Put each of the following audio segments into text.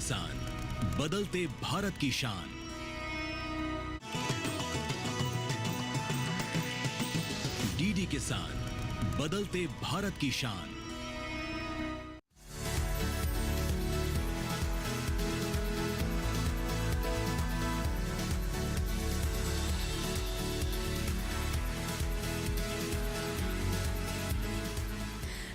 किसान, बदलते भारत की शान। डीडी किसान, बदलते भारत की शान।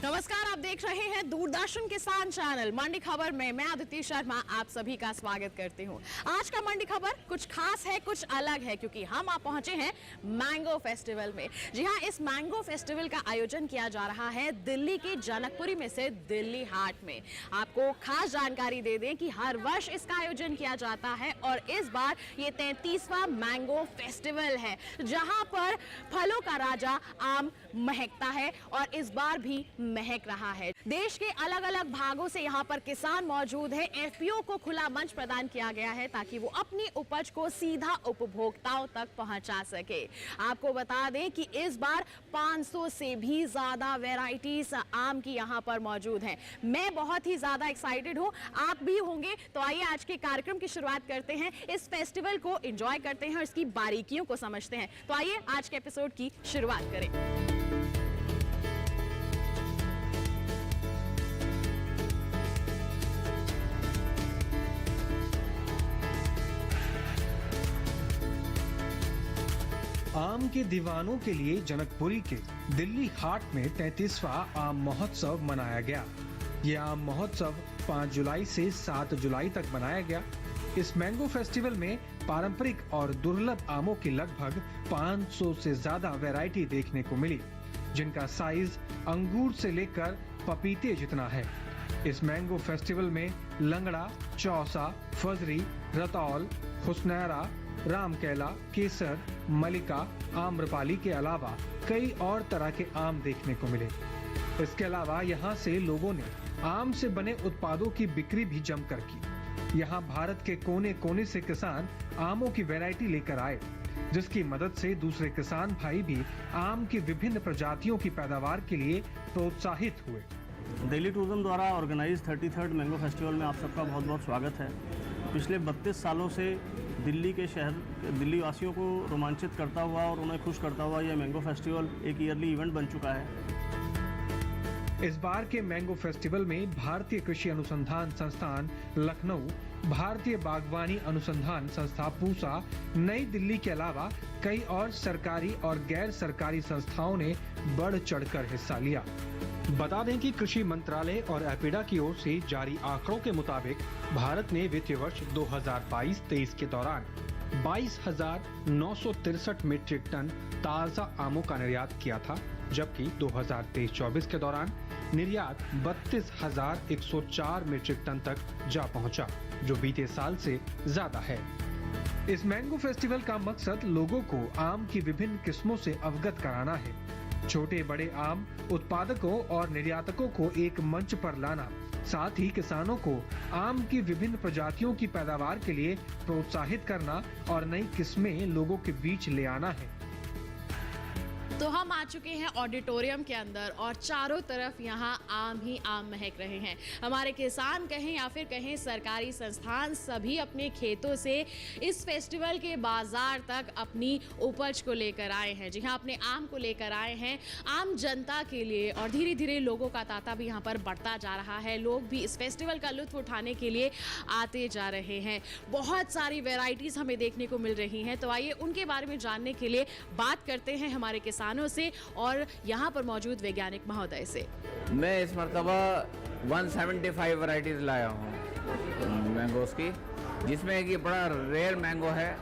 नमस्कार, आप देख रहे हैं दूरदर्शन किसान चैनल मंडी खबर में। मैं अदिति शर्मा आप सभी का स्वागत करती हूं। आज का मंडी खबर कुछ खास है, कुछ अलग है, क्योंकि हम आप पहुंचे हैं मैंगो फेस्टिवल में। जी हां, इस मैंगो फेस्टिवल का आयोजन किया जा रहा है दिल्ली के जनकपुरी में से दिल्ली हाट में। आपको खास जानकारी दे दें कि हर वर्ष इसका आयोजन किया जाता है और इस बार ये 33वां मैंगो फेस्टिवल है, जहां पर फलों का राजा आम महकता है और इस बार भी महक रहा है। देश के अलग अलग भागों से यहाँ पर किसान मौजूद है। एफपीओ को खुला मंच प्रदान किया गया है ताकि वो अपनी उपज को सीधा उपभोक्ताओं तक पहुंचा सके। आपको बता दें कि इस बार 500 से भी ज्यादा वैरायटीज आम की यहाँ पर मौजूद हैं। मैं बहुत ही ज्यादा एक्साइटेड हूँ, आप भी होंगे। तो आइए आज के कार्यक्रम की शुरुआत करते हैं, इस फेस्टिवल को एंजॉय करते हैं और इसकी बारीकियों को समझते हैं। तो आइए आज के एपिसोड की शुरुआत करें। आम के दीवानों के लिए जनकपुरी के दिल्ली हाट में 33वां आम महोत्सव मनाया गया। ये आम महोत्सव 5 जुलाई से 7 जुलाई तक मनाया गया। इस मैंगो फेस्टिवल में पारंपरिक और दुर्लभ आमों की लगभग 500 से ज्यादा वैरायटी देखने को मिली, जिनका साइज अंगूर से लेकर पपीते जितना है। इस मैंगो फेस्टिवल में लंगड़ा, चौसा, फजरी, रतौल, हुस्नैरा, रामकेला, केसर, मलिका, आम्रपाली के अलावा कई और तरह के आम देखने को मिले। इसके अलावा यहाँ से लोगों ने आम से बने उत्पादों की बिक्री भी जमकर की। यहाँ भारत के कोने कोने से किसान आमों की वैरायटी लेकर आए, जिसकी मदद से दूसरे किसान भाई भी आम की विभिन्न प्रजातियों की पैदावार के लिए प्रोत्साहित हुए। दिल्ली टूरिज्म द्वारा ऑर्गेनाइज 33rd मैंगो फेस्टिवल में आप सबका बहुत बहुत स्वागत है। पिछले 32 सालों से दिल्ली के शहर दिल्ली वासियों को रोमांचित करता हुआ और उन्हें खुश करता हुआ यह मैंगो फेस्टिवल एक ईयरली इवेंट बन चुका है। इस बार के मैंगो फेस्टिवल में भारतीय कृषि अनुसंधान संस्थान लखनऊ, भारतीय बागवानी अनुसंधान संस्था पूसा, नई दिल्ली के अलावा कई और सरकारी और गैर सरकारी संस्थाओं ने बढ़ चढ़कर हिस्सा लिया। बता दें कि कृषि मंत्रालय और एपिडा की ओर से जारी आंकड़ों के मुताबिक भारत ने वित्तीय वर्ष 2022-23 के दौरान 22,963 मीट्रिक टन ताजा आमों का निर्यात किया था, जबकि 2023-24 के दौरान निर्यात 32,104 मीट्रिक टन तक जा पहुंचा, जो बीते साल से ज्यादा है। इस मैंगो फेस्टिवल का मकसद लोगों को आम की विभिन्न किस्मों से अवगत कराना है। छोटे बड़े आम उत्पादकों और निर्यातकों को एक मंच पर लाना, साथ ही किसानों को आम की विभिन्न प्रजातियों की पैदावार के लिए प्रोत्साहित करना और नई किस्में लोगों के बीच ले आना है। तो हम आ चुके हैं ऑडिटोरियम के अंदर और चारों तरफ यहाँ आम ही आम महक रहे हैं। हमारे किसान कहें या फिर कहें सरकारी संस्थान, सभी अपने खेतों से इस फेस्टिवल के बाजार तक अपनी उपज को लेकर आए हैं। जी हाँ, अपने आम को लेकर आए हैं आम जनता के लिए और धीरे धीरे लोगों का तांता भी यहाँ पर बढ़ता जा रहा है। लोग भी इस फेस्टिवल का लुत्फ उठाने के लिए आते जा रहे हैं। बहुत सारी वेराइटीज़ हमें देखने को मिल रही हैं। तो आइए उनके बारे में जानने के लिए बात करते हैं हमारे किसानों से और यहाँ पर मौजूद वैज्ञानिक महोदय से। मैं इस मरतबा 175 वैरायटीज लाया हूँ मैंगोस की, जिसमें एक ये बड़ा रेयर मैंगो है।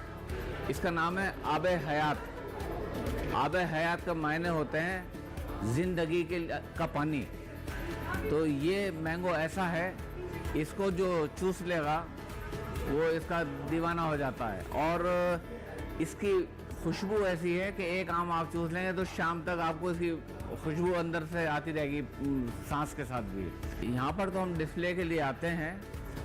इसका नाम है आबे हयात। आबे हयात का मायने होते हैं जिंदगी का पानी। तो ये मैंगो ऐसा है, इसको जो चूस लेगा वो इसका दीवाना हो जाता है। और इसकी खुशबू ऐसी है कि एक आम आप चूस लेंगे तो शाम तक आपको इसकी खुशबू अंदर से आती रहेगी, सांस के साथ भी। यहाँ पर तो हम डिस्प्ले के लिए आते हैं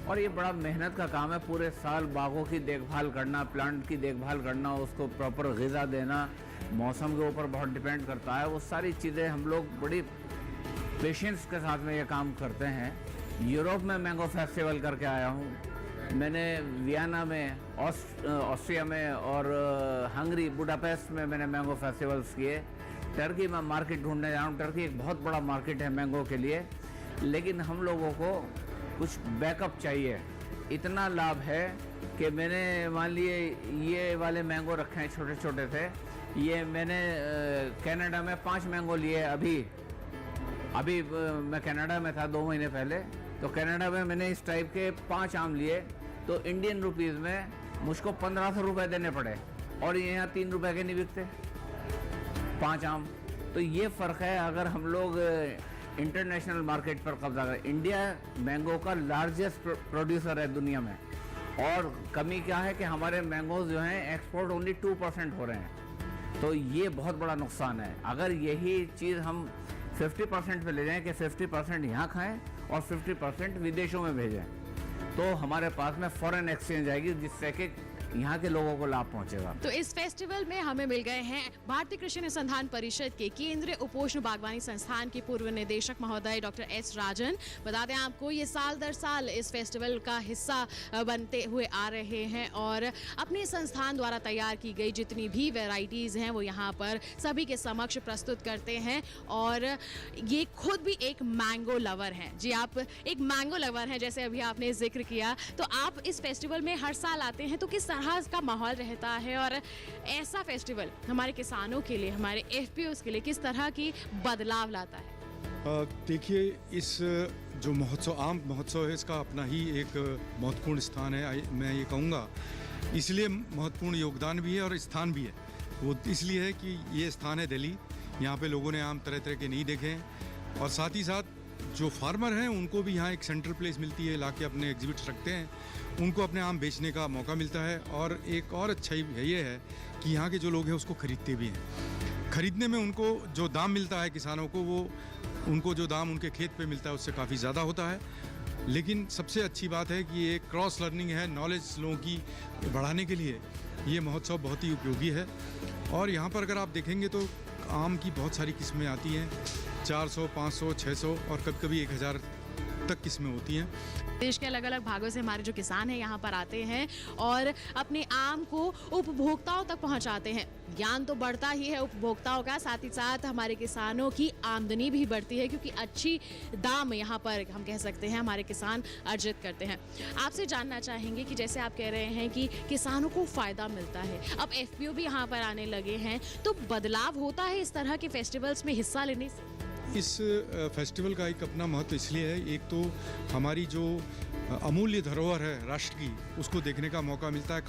और ये बड़ा मेहनत का काम है। पूरे साल बागों की देखभाल करना, प्लांट की देखभाल करना, उसको प्रॉपर ग़िज़ा देना, मौसम के ऊपर बहुत डिपेंड करता है। वो सारी चीज़ें हम लोग बड़ी पेशेंस के साथ में ये काम करते हैं। यूरोप में मैंगो फेस्टिवल करके आया हूँ, मैंने वियना में, ऑस्ट्रिया में और हंगरी, बुडापेस्ट में मैंने मैंगो फेस्टिवल्स किए। टर्की में मार्केट ढूंढने जा रहा हूँ। टर्की एक बहुत बड़ा मार्केट है मैंगो के लिए, लेकिन हम लोगों को कुछ बैकअप चाहिए। इतना लाभ है कि मैंने मान लिए ये वाले मैंगो रखे हैं, छोटे छोटे थे। ये मैंने कनाडा में 5 मैंगो लिए। अभी मैं कनाडा में था 2 महीने पहले, तो कनाडा में मैंने इस टाइप के 5 आम लिए, तो इंडियन रुपीज़ में मुझको 1500 रुपये देने पड़े, और ये यहाँ 3 रुपये के नहीं बिकते 5 आम। तो ये फ़र्क है। अगर हम लोग इंटरनेशनल मार्केट पर कब्जा करें, इंडिया मैंगो का लार्जेस्ट प्रोड्यूसर है दुनिया में, और कमी क्या है कि हमारे मैंगोज जो हैं एक्सपोर्ट ओनली 2% हो रहे हैं। तो ये बहुत बड़ा नुकसान है। अगर यही चीज़ हम 50% पे ले जाएं कि 50% यहाँ खाएं और 50% विदेशों में भेजें, तो हमारे पास में फॉरेन एक्सचेंज आएगी, जिससे कि यहाँ के लोगों को लाभ पहुँचेगा। तो इस फेस्टिवल में हमें मिल गए हैं भारतीय कृषि अनुसंधान परिषद के केंद्रीय उपोष्ण बागवानी संस्थान के पूर्व निदेशक महोदय डॉक्टर एस राजन। बता दें आपको, ये साल दर साल इस फेस्टिवल का हिस्सा बनते हुए आ रहे हैं, और अपने संस्थान द्वारा तैयार की गई जितनी भी वैरायटीज़ हैं वो यहाँ पर सभी के समक्ष प्रस्तुत करते हैं। और ये खुद भी एक मैंगो लवर हैं। जी, आप एक मैंगो लवर हैं, जैसे अभी आपने जिक्र किया। तो आप इस फेस्टिवल में हर साल आते हैं, तो किस तरह का माहौल रहता है, और ऐसा फेस्टिवल हमारे किसानों के लिए, हमारे एफपीओस के लिए किस तरह की बदलाव लाता है? देखिए, इस जो महोत्सव, आम महोत्सव है, इसका अपना ही एक महत्वपूर्ण स्थान है। मैं ये कहूँगा इसलिए महत्वपूर्ण योगदान भी है और स्थान भी है। वो इसलिए है कि ये स्थान है दिल्ली, यहाँ पे लोगों ने आम तरह तरह के नहीं देखे हैं, और साथ ही साथ जो फार्मर हैं उनको भी यहाँ एक सेंट्रल प्लेस मिलती है, लाके अपने एग्जिबिट्स रखते हैं, उनको अपने आम बेचने का मौका मिलता है। और एक और अच्छाई ये है कि यहाँ के जो लोग हैं उसको खरीदते भी हैं। खरीदने में उनको जो दाम मिलता है किसानों को, वो उनको जो दाम उनके खेत पे मिलता है उससे काफ़ी ज़्यादा होता है। लेकिन सबसे अच्छी बात है कि ये क्रॉस लर्निंग है, नॉलेज लोगों की बढ़ाने के लिए ये महोत्सव बहुत ही उपयोगी है। और यहाँ पर अगर आप देखेंगे तो आम की बहुत सारी किस्में आती हैं, 400, 500, 600 और कभी कभी 1000 तक किस्में होती हैं। देश के अलग अलग भागों से हमारे जो किसान हैं यहाँ पर आते हैं और अपने आम को उपभोक्ताओं तक पहुँचाते हैं। ज्ञान तो बढ़ता ही है उपभोक्ताओं का, साथ ही साथ हमारे किसानों की आमदनी भी बढ़ती है, क्योंकि अच्छी दाम यहाँ पर हम कह सकते हैं हमारे किसान अर्जित करते हैं। आपसे जानना चाहेंगे कि जैसे आप कह रहे हैं कि किसानों को फ़ायदा मिलता है, अब एफपीओ भी यहाँ पर आने लगे हैं, तो बदलाव होता है इस तरह के फेस्टिवल्स में हिस्सा लेने से? इस फेस्टिवल का एक अपना महत्व इसलिए है, एक तो हमारी जो अमूल्य धरोहर है राष्ट्र की, उसको देखने का मौका मिलता है।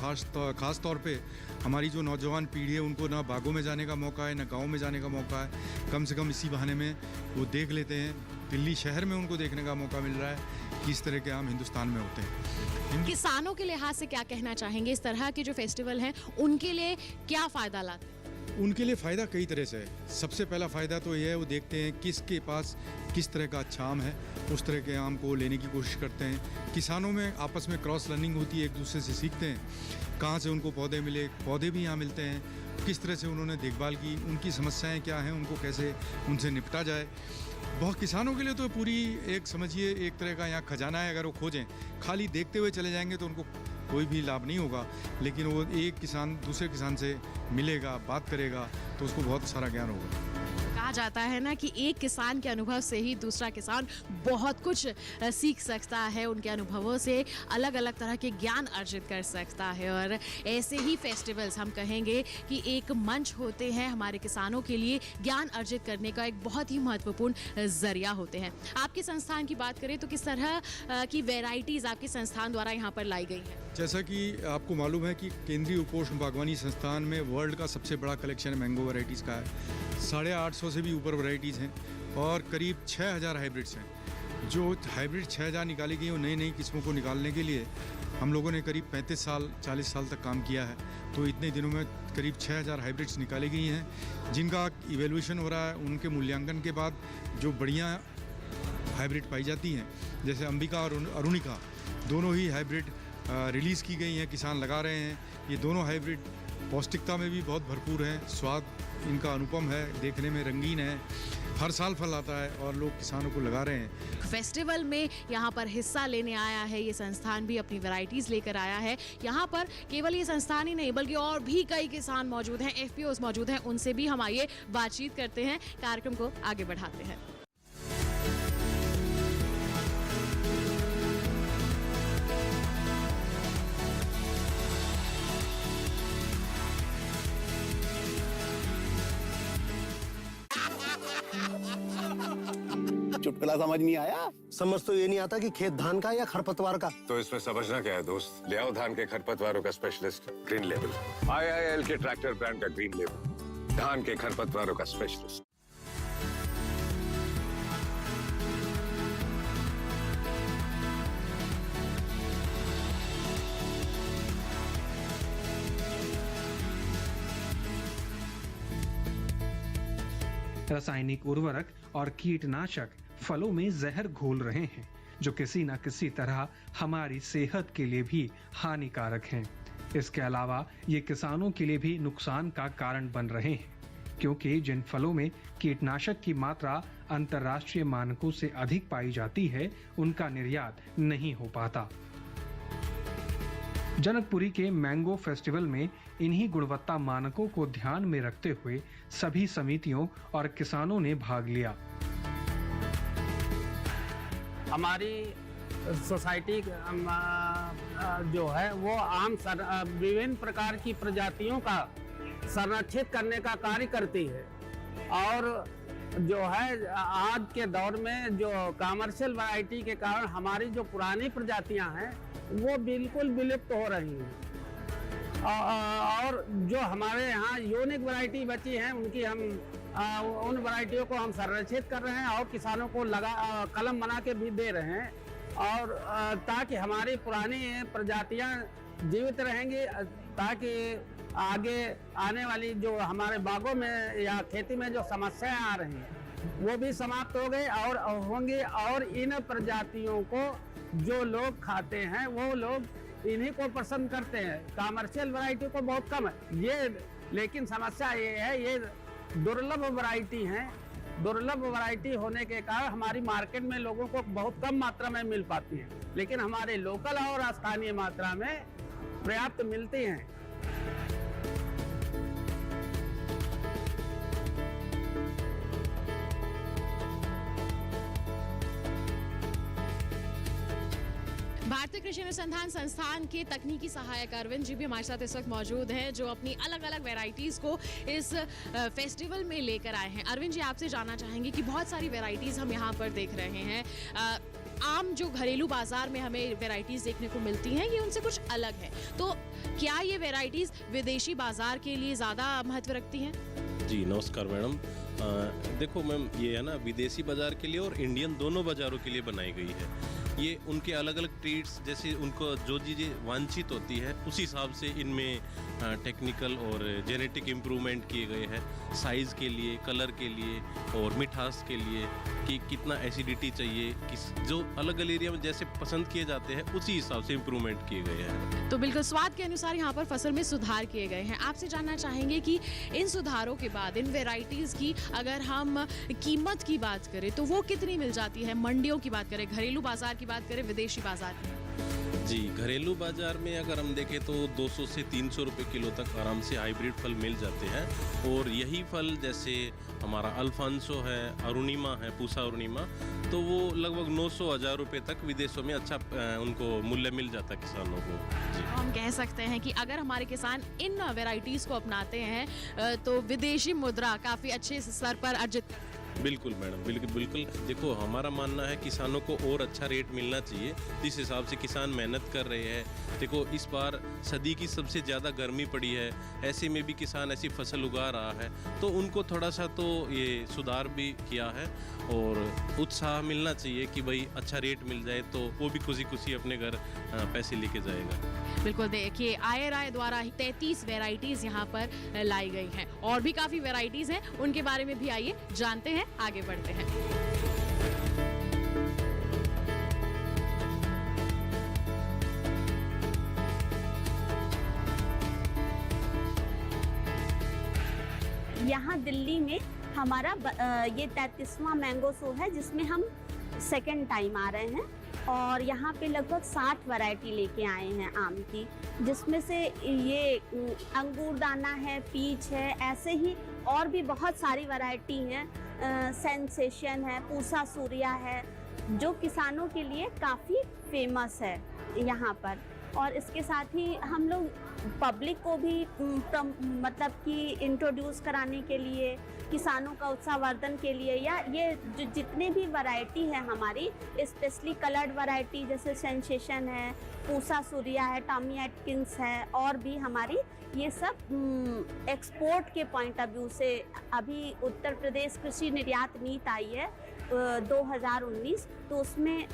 खास तौर पे हमारी जो नौजवान पीढ़ी है उनको ना बागों में जाने का मौका है, ना गाँव में जाने का मौका है। कम से कम इसी बहाने में वो देख लेते हैं। दिल्ली शहर में उनको देखने का मौका मिल रहा है कि इस तरह के आम हिंदुस्तान में होते हैं। किसानों के लिहाज से क्या कहना चाहेंगे, इस तरह के जो फेस्टिवल हैं उनके लिए क्या फ़ायदा लाते हैं? उनके लिए फ़ायदा कई तरह से है। सबसे पहला फ़ायदा तो ये है, वो देखते हैं किसके पास किस तरह का अच्छा आम है, उस तरह के आम को लेने की कोशिश करते हैं। किसानों में आपस में क्रॉस लर्निंग होती है, एक दूसरे से सीखते हैं कहाँ से उनको पौधे मिले, पौधे भी यहाँ मिलते हैं, किस तरह से उन्होंने देखभाल की, उनकी समस्याएं क्या हैं, उनको कैसे उनसे निपटा जाए। बहुत किसानों के लिए तो पूरी एक समझिए एक तरह का यहाँ खजाना है। अगर वो खोजें, खाली देखते हुए चले जाएंगे तो उनको कोई भी लाभ नहीं होगा, लेकिन वो एक किसान दूसरे किसान से मिलेगा, बात करेगा, तो उसको बहुत सारा ज्ञान होगा। कहा जाता है ना कि एक किसान के अनुभव से ही दूसरा किसान बहुत कुछ सीख सकता है, उनके अनुभवों से अलग अलग तरह के ज्ञान अर्जित कर सकता है। और ऐसे ही फेस्टिवल्स हम कहेंगे कि एक मंच होते हैं हमारे किसानों के लिए ज्ञान अर्जित करने का, एक बहुत ही महत्वपूर्ण जरिया होते हैं। आपके संस्थान की बात करें तो किस तरह की वैरायटीज़ आपके संस्थान द्वारा यहाँ पर लाई गई है? जैसा कि आपको मालूम है कि केंद्रीय उपोष्ण बागवानी संस्थान में वर्ल्ड का सबसे बड़ा कलेक्शन मैंगो वैरायटीज़ का है। 850 से भी ऊपर वैरायटीज़ हैं और करीब 6000 हाइब्रिड्स हैं। जो हाइब्रिड 6000 निकाली गई, वो नई नई किस्मों को निकालने के लिए हम लोगों ने करीब 35 साल 40 साल तक काम किया है। तो इतने दिनों में करीब 6000 हाइब्रिड्स निकाली गई हैं, जिनका इवेल्यूशन हो रहा है। उनके मूल्यांकन के बाद जो बढ़िया हाइब्रिड पाई जाती हैं, जैसे अंबिका और अरुणिका, दोनों ही हाइब्रिड रिलीज़ की गई हैं, किसान लगा रहे हैं। ये दोनों हाइब्रिड पौष्टिकता में भी बहुत भरपूर हैं, स्वाद इनका अनुपम है, देखने में रंगीन है, हर साल फल आता है और लोग किसानों को लगा रहे हैं। फेस्टिवल में यहाँ पर हिस्सा लेने आया है ये संस्थान भी अपनी वैरायटीज लेकर आया है। यहाँ पर केवल ये संस्थान ही नहीं बल्कि और भी कई किसान मौजूद हैं, FPOs मौजूद हैं, उनसे भी हम आइए बातचीत करते हैं, कार्यक्रम को आगे बढ़ाते हैं। चुटकुला समझ नहीं आया? समझ तो ये नहीं आता कि खेत धान का या खरपतवार का। तो इसमें समझना क्या है दोस्त, ले आओ धान के खरपतवारों का स्पेशलिस्ट ग्रीन लेवल। IIL के ट्रैक्टर ब्रांड का ग्रीन लेवल, धान के खरपतवारों का स्पेशलिस्ट। रासायनिक उर्वरक और कीटनाशक फलों में जहर घोल रहे हैं, जो किसी न किसी तरह हमारी सेहत के लिए भी हानिकारक हैं। इसके अलावा ये किसानों के लिए भी नुकसान का कारण बन रहे हैं, क्योंकि जिन फलों में कीटनाशक की मात्रा अंतर्राष्ट्रीय मानकों से अधिक पाई जाती है, उनका निर्यात नहीं हो पाता। जनकपुरी के मैंगो फेस्टिवल में इन्हीं गुणवत्ता मानकों को ध्यान में रखते हुए सभी समितियों और किसानों ने भाग लिया। हमारी सोसाइटी जो है वो आम विभिन्न प्रकार की प्रजातियों का संरक्षित करने का कार्य करती है, और जो है आज के दौर में जो कमर्शियल वैरायटी के कारण हमारी जो पुरानी प्रजातियां हैं वो बिल्कुल विलुप्त हो रही हैं, और जो हमारे यहाँ यूनिक वैरायटी बची हैं उनकी हम उन वैरायटियों को हम संरक्षित कर रहे हैं और किसानों को कलम बना के भी दे रहे हैं, और ताकि हमारी पुरानी प्रजातियां जीवित रहेंगी, ताकि आगे आने वाली जो हमारे बागों में या खेती में जो समस्याएं आ रही हैं वो भी समाप्त हो गई और होंगी, और इन प्रजातियों को जो लोग खाते हैं वो लोग इन्हीं को पसंद करते हैं। कमर्शियल वैरायटी को बहुत कम है ये, लेकिन समस्या ये है ये दुर्लभ वैरायटी हैं। दुर्लभ वैरायटी होने के कारण हमारी मार्केट में लोगों को बहुत कम मात्रा में मिल पाती हैं, लेकिन हमारे लोकल और स्थानीय मात्रा में पर्याप्त मिलती हैं। भारतीय कृषि अनुसंधान संस्थान के तकनीकी सहायक अरविंद जी भी हमारे साथ इस वक्त मौजूद हैं, जो अपनी अलग अलग वैरायटीज को इस फेस्टिवल में लेकर आए हैं। अरविंद जी, आपसे जानना चाहेंगे कि बहुत सारी वैरायटीज हम यहाँ पर देख रहे हैं, आम जो घरेलू बाजार में हमें वैरायटीज देखने को मिलती हैं ये उनसे कुछ अलग है, तो क्या ये वैरायटीज विदेशी बाजार के लिए ज़्यादा महत्व रखती हैं? जी नमस्कार मैडम। देखो मैम, ये है ना विदेशी बाजार के लिए और इंडियन दोनों बाज़ारों के लिए बनाई गई है। ये उनके अलग अलग ट्रीट्स, जैसे उनको जो चीज़ें वांछित होती है उस हिसाब से इनमें टेक्निकल और जेनेटिक इम्प्रूवमेंट किए गए हैं, साइज़ के लिए, कलर के लिए और मिठास के लिए, कि कितना एसिडिटी चाहिए, किस जो अलग अलग एरिया में जैसे पसंद किए जाते हैं उसी हिसाब से इम्प्रूवमेंट किए गए हैं। तो बिल्कुल स्वाद के अनुसार यहाँ पर फसल में सुधार किए गए हैं। आपसे जानना चाहेंगे कि इन सुधारों के बाद इन वैरायटीज़ की अगर हम कीमत की बात करें तो वो कितनी मिल जाती है? मंडियों की बात करें, घरेलू बाजार की बात करें, विदेशी बाजार की? जी, घरेलू बाजार में अगर हम देखें तो 200 से 300 रुपए किलो तक आराम से हाइब्रिड फल मिल जाते हैं, और यही फल जैसे हमारा अल्फांसो है, अरुणिमा है, पूसा अरुणिमा, तो वो लगभग 900-1000 रुपए तक विदेशों में अच्छा उनको मूल्य मिल जाता है किसानों को। जी, हम कह सकते हैं कि अगर हमारे किसान इन वैरायटीज़ को अपनाते हैं तो विदेशी मुद्रा काफ़ी अच्छे स्तर पर अर्जित। बिल्कुल मैडम, बिल्कुल। देखो, हमारा मानना है किसानों को और अच्छा रेट मिलना चाहिए, जिस हिसाब से किसान मेहनत कर रहे हैं। देखो, इस बार सदी की सबसे ज़्यादा गर्मी पड़ी है, ऐसे में भी किसान ऐसी फसल उगा रहा है, तो उनको थोड़ा सा तो ये सुधार भी किया है, और उत्साह मिलना चाहिए कि भाई अच्छा रेट मिल जाए तो वो भी खुशी अपने घर पैसे लेके जाएगा। बिल्कुल, देखिए IRI द्वारा 33 वैरायटीज़ यहाँ पर लाई गई हैं, और भी काफ़ी वैरायटीज़ हैं, उनके बारे में भी आइए जानते हैं, आगे बढ़ते हैं। यहाँ दिल्ली में हमारा ये 33वां मैंगो शो है, जिसमें हम सेकेंड टाइम आ रहे हैं और यहाँ पे लगभग 60 वैरायटी लेके आए हैं आम की, जिसमें से ये अंगूर दाना है, पीच है, ऐसे ही और भी बहुत सारी वैरायटी हैं। सेंसेशन है, पूसा सूर्या है, जो किसानों के लिए काफ़ी फेमस है यहाँ पर। और इसके साथ ही हम लोग पब्लिक को भी मतलब कि इंट्रोड्यूस कराने के लिए, किसानों का उत्साहवर्धन के लिए, या ये जो जितने भी वैरायटी है हमारी, स्पेशली कलर्ड वैरायटी जैसे सेंसेशन है, पूसा सूर्या है, टॉमी एटकिंस है, और भी हमारी ये सब एक्सपोर्ट के पॉइंट ऑफ व्यू से अभी उत्तर प्रदेश कृषि निर्यात नीति आई है 2019, तो उसमें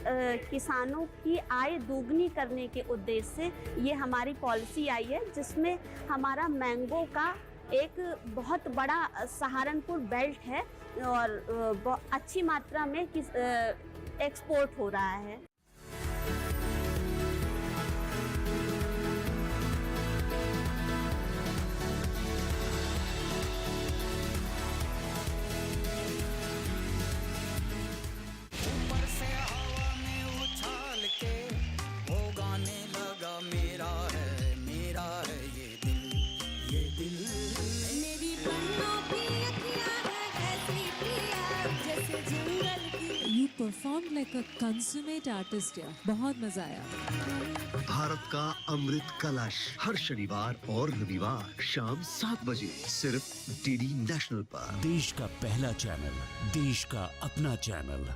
किसानों की आय दोगुनी करने के उद्देश्य से ये हमारी पॉलिसी आई है, जिसमें हमारा मैंगो का एक बहुत बड़ा सहारनपुर बेल्ट है और अच्छी मात्रा में एक्सपोर्ट हो रहा है। परफॉर्म लाइक अ कंसुमेट आर्टिस्ट यार, बहुत मजा आया। भारत का अमृत कलश हर शनिवार और रविवार शाम 7 बजे सिर्फ डीडी नेशनल पर। देश का पहला चैनल, देश का अपना चैनल।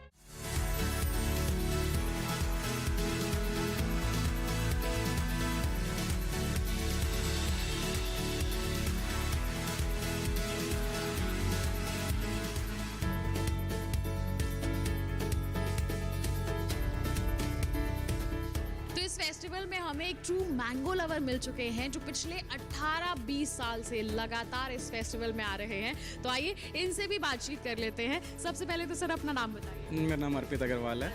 फेस्टिवल में हमें एक ट्रू मैंगो लवर मिल चुके हैं, जो पिछले 18-20 साल से लगातार इस फेस्टिवल में आ रहे हैं। तो आइए इनसे भी बातचीत कर लेते हैं। सबसे पहले तो सर अपना नाम बताइए। मेरा नाम अर्पित अग्रवाल है।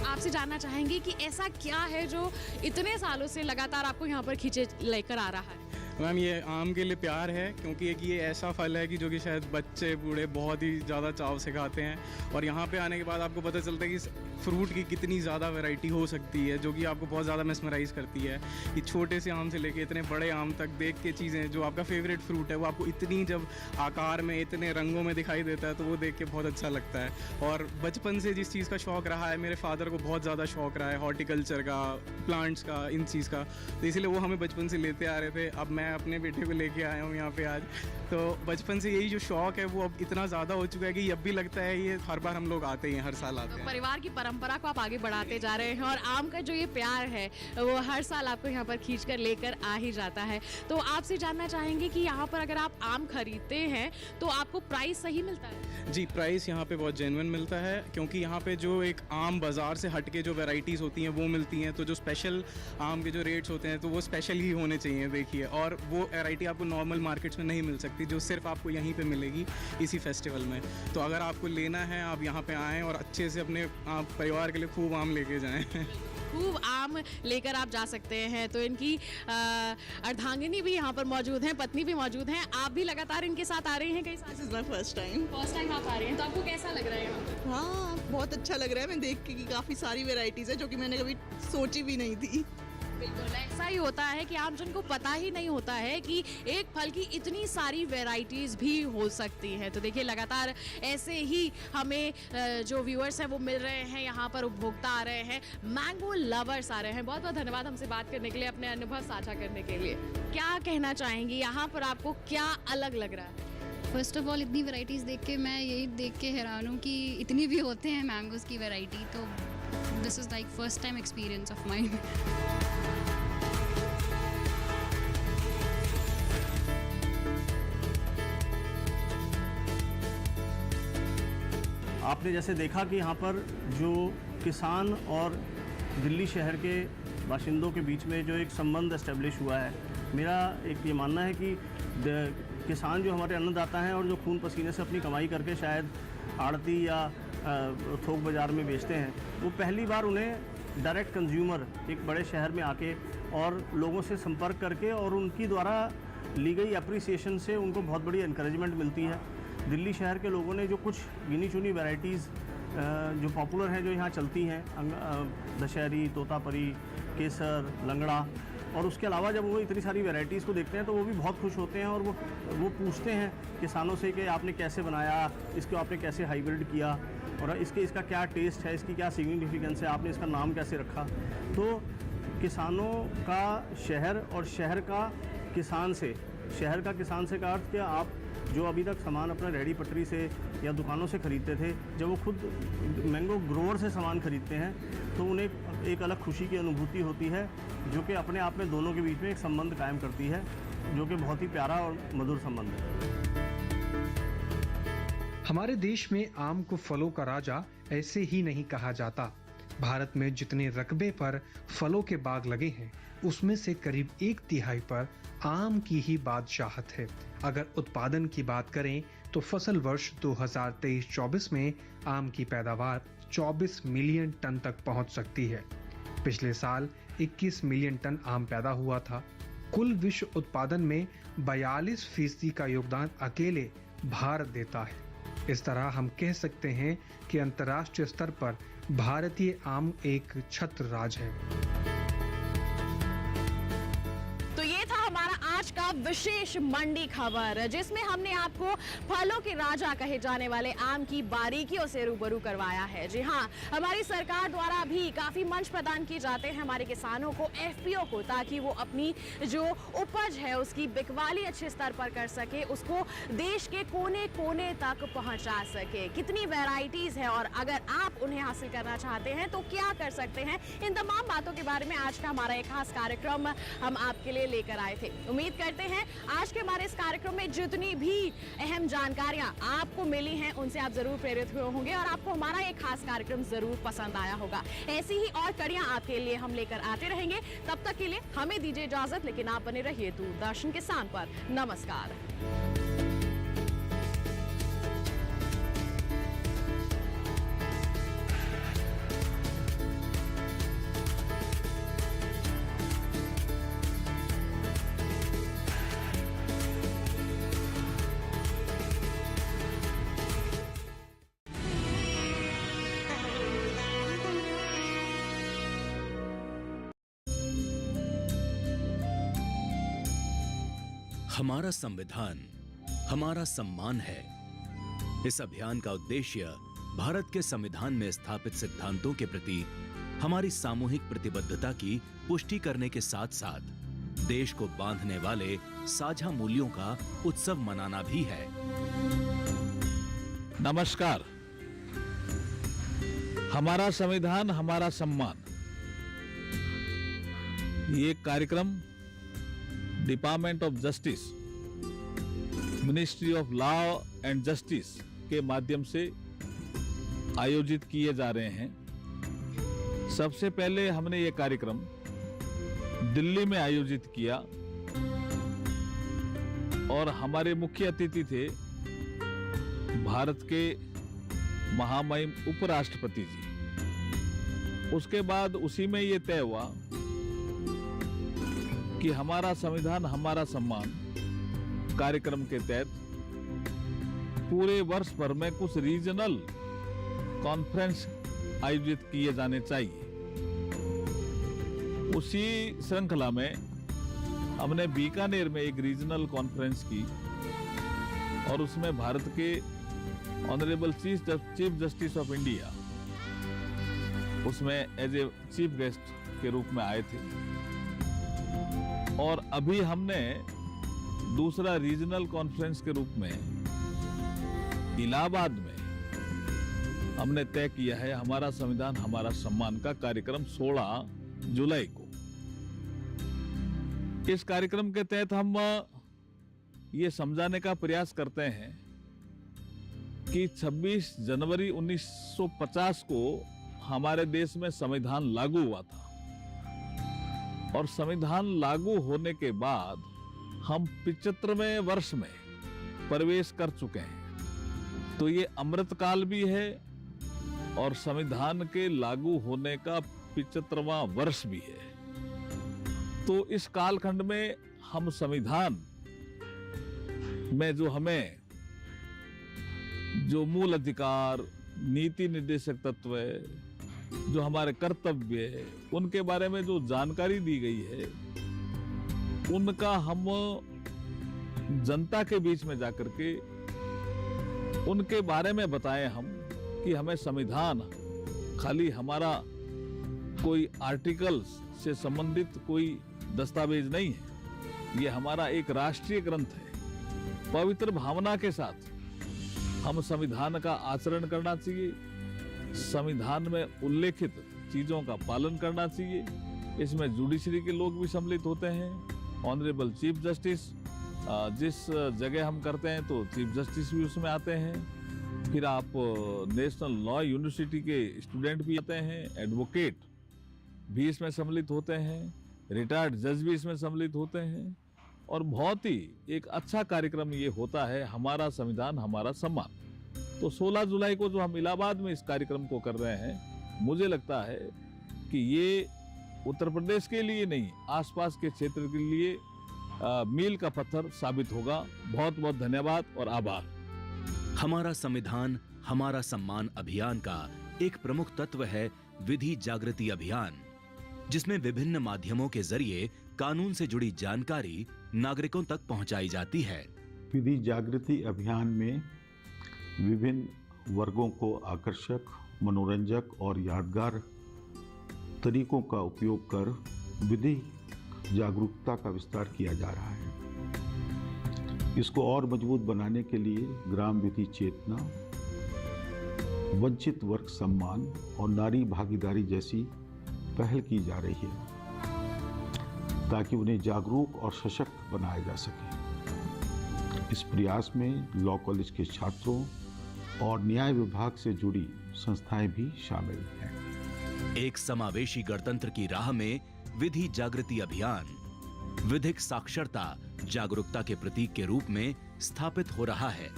आपसे जानना चाहेंगे कि ऐसा क्या है जो इतने सालों से लगातार आपको यहाँ पर खींचे लेकर आ रहा है। मैम, ये आम के लिए प्यार है, क्योंकि एक ये ऐसा फल है कि जो कि शायद बच्चे बूढ़े बहुत ही ज़्यादा चाव से खाते हैं। और यहाँ पे आने के बाद आपको पता चलता है कि फ्रूट की कितनी ज़्यादा वैरायटी हो सकती है, जो कि आपको बहुत ज़्यादा मेस्मराइज़ करती है। कि छोटे से आम से लेके इतने बड़े आम तक देख के चीज़ें, जो आपका फेवरेट फ्रूट है वो आपको इतनी जब आकार में, इतने रंगों में दिखाई देता है, तो वो देख के बहुत अच्छा लगता है। और बचपन से जिस चीज़ का शौक़ रहा है, मेरे फादर को बहुत ज़्यादा शौक़ रहा है हॉर्टिकल्चर का, प्लांट्स का, इन चीज़ का, तो इसलिए वो हमें बचपन से लेते आ रहे थे। अब मैं अपने बेटे को लेके आया हूँ यहाँ पे आज, तो बचपन से यही जो शौक़ है वो अब इतना ज़्यादा हो चुका है कि अब भी लगता है ये हर बार हम लोग आते हैं, हर साल आते हैं। परिवार की परंपरा को आप आगे बढ़ाते जा रहे हैं और आम का जो ये प्यार है वो हर साल आपको यहाँ पर खींच कर लेकर आ ही जाता है। तो आपसे जानना चाहेंगे कि यहाँ पर अगर आप आम खरीदते हैं तो आपको प्राइस सही मिलता है? जी, प्राइस यहाँ पे बहुत जेन्युइन मिलता है, क्योंकि यहाँ पे जो एक आम बाज़ार से हटके जो वैरायटीज़ होती हैं वो मिलती हैं। तो जो स्पेशल आम के जो रेट्स होते हैं तो वो स्पेशल ही होने चाहिए, देखिए। और वो वैरायटी आपको नॉर्मल मार्केट्स में नहीं मिल सकती, जो सिर्फ आपको यहीं पे मिलेगी इसी फेस्टिवल में। तो अगर आपको लेना है, आप यहाँ पे आएँ और अच्छे से अपने परिवार के लिए खूब आम लेके जाएँ। खूब आम लेकर आप जा सकते हैं। तो इनकी अर्धांगिनी भी यहाँ पर मौजूद हैं, पत्नी भी मौजूद हैं। आप भी लगातार इनके साथ आ रही हैं कई साल? This is my first time आप आ रही हैं, तो आपको कैसा लग रहा है यहाँ पर? हाँ, बहुत अच्छा लग रहा है। मैं देख के कि काफ़ी सारी वेराइटीज़ है जो कि मैंने कभी सोची भी नहीं थी। बिल्कुल ऐसा ही होता है कि आमजन को पता ही नहीं होता है कि एक फल की इतनी सारी वैरायटीज़ भी हो सकती हैं। तो देखिए लगातार ऐसे ही हमें जो व्यूअर्स हैं वो मिल रहे हैं, यहाँ पर उपभोक्ता आ रहे हैं, मैंगो लवर्स आ रहे हैं। बहुत बहुत धन्यवाद हमसे बात करने के लिए, अपने अनुभव साझा करने के लिए। क्या कहना चाहेंगी, यहाँ पर आपको क्या अलग लग रहा है? फर्स्ट ऑफ ऑल इतनी वैरायटीज़ देख के मैं यही देख के हैरान हूँ कि इतनी भी होते हैं मैंगोज़ की वैरायटी। तो this is like first time experience of mind. आपने जैसे देखा कि यहाँ पर जो किसान और दिल्ली शहर के बाशिंदों के बीच में जो एक संबंध एस्टेब्लिश हुआ है, मेरा एक ये मानना है कि किसान जो हमारे अन्नदाता हैं और जो खून पसीने से अपनी कमाई करके शायद आड़ती या थोक बाज़ार में बेचते हैं, वो पहली बार उन्हें डायरेक्ट कंज्यूमर एक बड़े शहर में आके और लोगों से संपर्क करके और उनकी द्वारा ली गई अप्रिसिएशन से उनको बहुत बड़ी इनकरेजमेंट मिलती है। दिल्ली शहर के लोगों ने जो कुछ गिनी चुनी वैरायटीज़ जो पॉपुलर हैं, जो यहाँ चलती हैं, दशहरी, तोतापरी, केसर, लंगड़ा, और उसके अलावा जब वो इतनी सारी वैरायटीज़ को देखते हैं तो वो भी बहुत खुश होते हैं और वो पूछते हैं किसानों से कि आपने कैसे बनाया, इसको आपने कैसे हाइब्रिड किया, और इसका क्या टेस्ट है, इसकी क्या सिग्निफिकेंस है, आपने इसका नाम कैसे रखा। तो किसानों का शहर और शहर का किसान से, शहर का किसान से का अर्थ क्या, आप जो अभी तक सामान अपना रेडी पटरी से या दुकानों से ख़रीदते थे, जब वो खुद मैंगो ग्रोवर से सामान खरीदते हैं तो उन्हें एक अलग खुशी की अनुभूति होती है, जो कि अपने आप में दोनों के बीच में एक संबंध कायम करती है, जो कि बहुत ही प्यारा और मधुर संबंध है। हमारे देश में आम को फलों का राजा ऐसे ही नहीं कहा जाता। भारत में जितने रकबे पर फलों के बाग लगे हैं, उसमें से करीब 1/3 पर आम की ही बादशाहत है। अगर उत्पादन की बात करें तो फसल वर्ष 2023-24 में आम की पैदावार 24 मिलियन टन तक पहुंच सकती है। पिछले साल 21 मिलियन टन आम पैदा हुआ था। कुल विश्व उत्पादन में 42% का योगदान अकेले भारत देता है। इस तरह हम कह सकते हैं कि अंतर्राष्ट्रीय स्तर पर भारतीय आम एक छत्र राज है। तो ये था हमारा आज का विशेष मंडी खबर, जिसमें हमने आपको फलों के राजा कहे जाने वाले आम की बारीकियों से रूबरू करवाया है। जी हाँ, हमारी सरकार द्वारा भी काफी मंच प्रदान किए जाते हैं हमारे किसानों को, एफपीओ को, ताकि वो अपनी जो उपज है उसकी बिकवाली अच्छे स्तर पर कर सके, उसको देश के कोने कोने तक पहुंचा सके। कितनी वैरायटीज है और अगर आप उन्हें हासिल करना चाहते हैं तो क्या कर सकते हैं, इन तमाम बातों के बारे में आज का हमारा एक खास कार्यक्रम हम आपके लिए लेकर आए थे। उम्मीद करते हैं आज के हमारे इस कार्यक्रम में जितनी भी अहम जानकारियां आपको मिली हैं उनसे आप जरूर प्रेरित हुए होंगे और आपको हमारा एक खास कार्यक्रम जरूर पसंद आया होगा। ऐसी ही और कड़ियां आपके लिए हम लेकर आते रहेंगे। तब तक के लिए हमें दीजिए इजाजत, लेकिन आप बने रहिए दूरदर्शन किसान पर। नमस्कार। हमारा संविधान हमारा सम्मान है। इस अभियान का उद्देश्य भारत के संविधान में स्थापित सिद्धांतों के प्रति हमारी सामूहिक प्रतिबद्धता की पुष्टि करने के साथ साथ देश को बांधने वाले साझा मूल्यों का उत्सव मनाना भी है। नमस्कार। हमारा संविधान हमारा सम्मान, ये कार्यक्रम department of justice, ministry of law and justice के माध्यम से आयोजित किए जा रहे हैं। सबसे पहले हमने ये कार्यक्रम दिल्ली में आयोजित किया और हमारे मुख्य अतिथि थे भारत के महामहिम उपराष्ट्रपति जी। उसके बाद उसी में ये तय हुआ कि हमारा संविधान हमारा सम्मान कार्यक्रम के तहत पूरे वर्ष भर में कुछ रीजनल कॉन्फ्रेंस आयोजित किए जाने चाहिए। उसी श्रृंखला में हमने बीकानेर में एक रीजनल कॉन्फ्रेंस की और उसमें भारत के honourable chief justice of India उसमें एज ए चीफ गेस्ट के रूप में आए थे। और अभी हमने दूसरा रीजनल कॉन्फ्रेंस के रूप में इलाहाबाद में हमने तय किया है हमारा संविधान हमारा सम्मान का कार्यक्रम 16 जुलाई को। इस कार्यक्रम के तहत हम ये समझाने का प्रयास करते हैं कि 26 जनवरी 1950 को हमारे देश में संविधान लागू हुआ था और संविधान लागू होने के बाद हम 75वें वर्ष में प्रवेश कर चुके हैं। तो ये अमृतकाल भी है और संविधान के लागू होने का 75वां वर्ष भी है। तो इस कालखंड में हम संविधान में जो हमें जो मूल अधिकार, नीति निर्देशक तत्व है, जो हमारे कर्तव्य है, उनके बारे में जो जानकारी दी गई है, उनका हम जनता के बीच में जाकर के उनके बारे में बताएं हम कि हमें संविधान खाली हमारा कोई आर्टिकल्स से संबंधित कोई दस्तावेज नहीं है, ये हमारा एक राष्ट्रीय ग्रंथ है। पवित्र भावना के साथ हम संविधान का आचरण करना चाहिए, संविधान में उल्लेखित चीजों का पालन करना चाहिए। इसमें जुडिशरी के लोग भी सम्मिलित होते हैं, ऑनरेबल चीफ जस्टिस, जिस जगह हम करते हैं तो चीफ जस्टिस भी उसमें आते हैं। फिर आप नेशनल लॉ यूनिवर्सिटी के स्टूडेंट भी आते हैं, एडवोकेट भी इसमें सम्मिलित होते हैं, रिटायर्ड जज भी इसमें सम्मिलित होते हैं, और बहुत ही एक अच्छा कार्यक्रम ये होता है, हमारा संविधान हमारा सम्मान। तो 16 जुलाई को जो हम इलाहाबाद में इस कार्यक्रम को कर रहे हैं, मुझे लगता है कि ये उत्तर प्रदेश के लिए नहीं, आसपास के क्षेत्र के लिए मील का पत्थर साबित होगा। बहुत बहुत धन्यवाद और आभार। हमारा संविधान हमारा सम्मान अभियान का एक प्रमुख तत्व है विधि जागृति अभियान, जिसमें विभिन्न माध्यमों के जरिए कानून से जुड़ी जानकारी नागरिकों तक पहुंचाई जाती है। विधि जागृति अभियान में विभिन्न वर्गों को आकर्षक, मनोरंजक और यादगार तरीकों का उपयोग कर विधि जागरूकता का विस्तार किया जा रहा है। इसको और मजबूत बनाने के लिए ग्राम विधि चेतना, वंचित वर्ग सम्मान और नारी भागीदारी जैसी पहल की जा रही है, ताकि उन्हें जागरूक और सशक्त बनाया जा सके। इस प्रयास में लॉ कॉलेज के छात्रों और न्याय विभाग से जुड़ी संस्थाएं भी शामिल हैं। एक समावेशी गणतंत्र की राह में विधि जागृति अभियान विधिक साक्षरता जागरूकता के प्रतीक के रूप में स्थापित हो रहा है।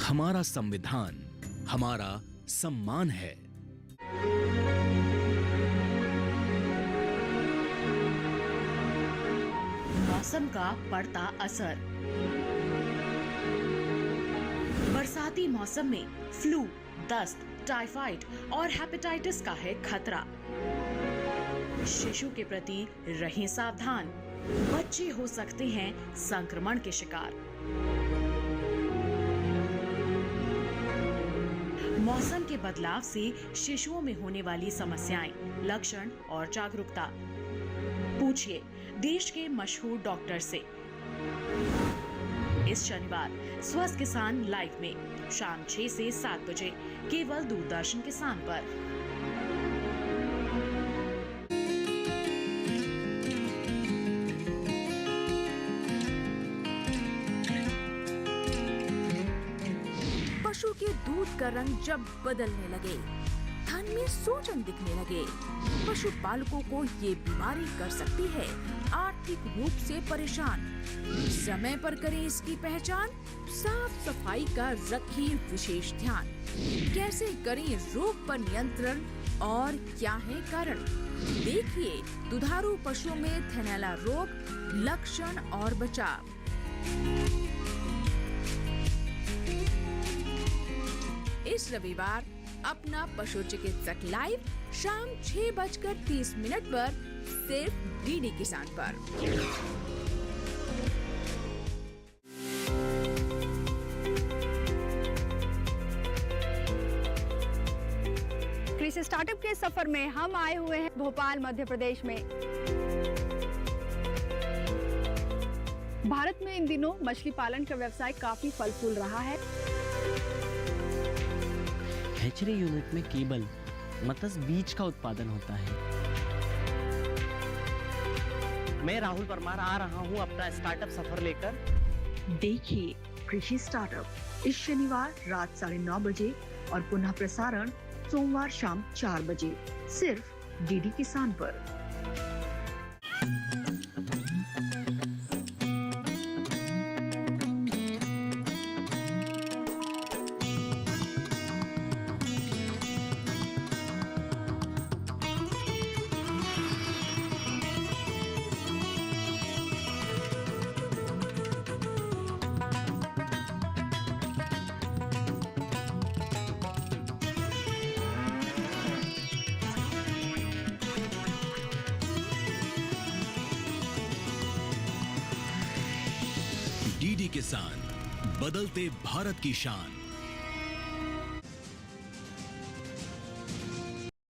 हमारा संविधान हमारा सम्मान है। मौसम का पड़ता असर। बरसाती मौसम में फ्लू, दस्त, टाइफाइड और हेपेटाइटिस का है खतरा। शिशु के प्रति रहें सावधान, बच्चे हो सकते हैं संक्रमण के शिकार। मौसम के बदलाव से शिशुओं में होने वाली समस्याएं, लक्षण और जागरूकता। पूछिए देश के मशहूर डॉक्टर से। इस शनिवार स्वस्थ किसान लाइव में शाम 6 से 7 बजे केवल दूरदर्शन किसान पर। पशु के दूध का रंग जब बदलने लगे, थन में सूजन दिखने लगे, पशुपालकों को ये बीमारी कर सकती है आर्थिक रूप से परेशान। समय पर करें इसकी पहचान, साफ सफाई का रखिए विशेष ध्यान। कैसे करें रोग पर नियंत्रण और क्या है कारण, देखिए दुधारू पशुओं में थैलेला रोग, लक्षण और बचाव। इस रविवार अपना पशु चिकित्सक लाइव शाम 6:30 पर सिर्फ डीडी किसान पर। कृषि स्टार्टअप के सफर में हम आए हुए हैं भोपाल, मध्य प्रदेश में। भारत में इन दिनों मछली पालन का व्यवसाय काफी फल फूल रहा है। हैचरी यूनिट में केवल मत्स्य बीज का उत्पादन होता है। मैं राहुल परमार आ रहा हूं अपना स्टार्टअप सफर लेकर। देखिए कृषि स्टार्टअप इस शनिवार रात 9:30 बजे और पुनः प्रसारण सोमवार शाम 4 बजे सिर्फ डीडी किसान पर। किसान, बदलते भारत की शान।